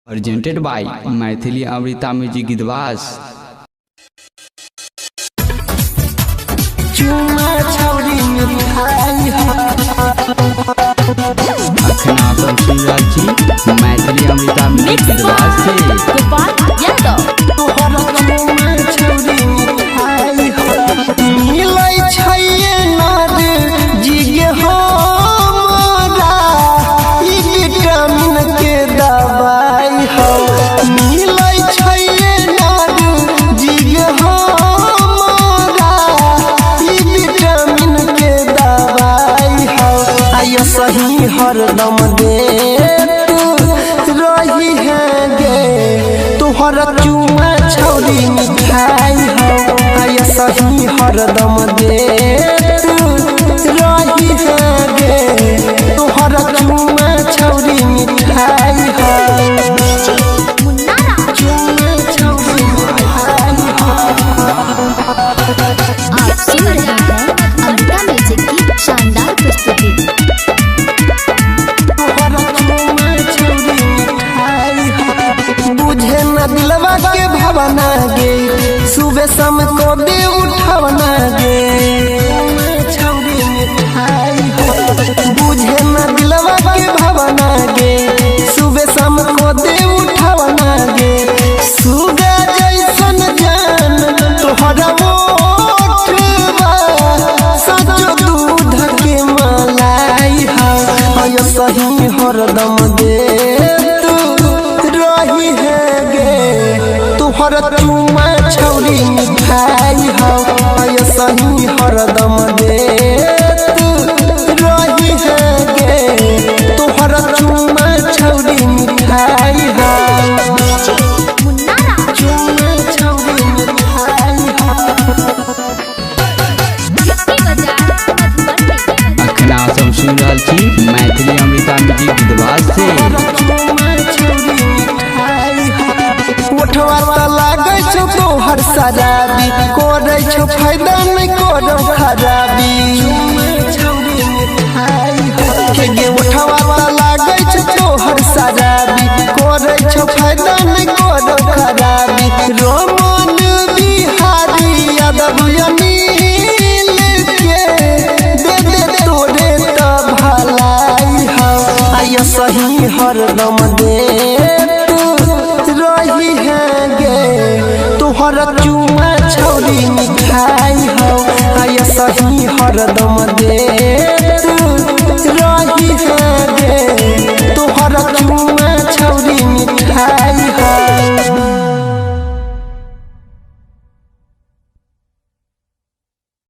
Presented by Maithili Amrita music गीतवास। अखना सब सुन रहल छी मैथिली अमृता म्यूजिक गीतवास से गोपाल यादव। सही हरदम दे रही है गे तोहर चुमा छौरी मिठाई हो। आय सही हरदम दे रही है गे तोहर चुमा छौरी मिठाई हो। आप सुन रहे हैं अमृता म्यूजिक की शानदार प्रस्तुति। बुझे न दिलवा के भावना गे सुबह शाम को दे उठावना गे। बुझे न दिलवा के भावना गे सुबह शाम को दे उठावना गे। सुगा जैसन जान तोहरा ओठवा सजो दूध के मलाई हा। आय सही हरदम दे तोहर चुमा छौरी मिठाई हो। आय सही हरदम दे रही है गे तोहर चुमा छौरी मिठाई हो। चुमा छौरी मिठाई हो। अखना सब सुन रहल छी मैथिली अमृता म्यूजिक गीतवास से लागे छो तोहर शराबी करे छो फायदा नहीं करो खराबी। गे उठवा लागे छो तोहर शराबी करे छो फायदा नहीं करो खराबी। रोमन बिहारी यादव अनिल के दे दे तोरे त भलाई हो। आय सही हरदम दे रही है गे तोहर चुमा छौरी मिठाई हो। आय सही हरदम दे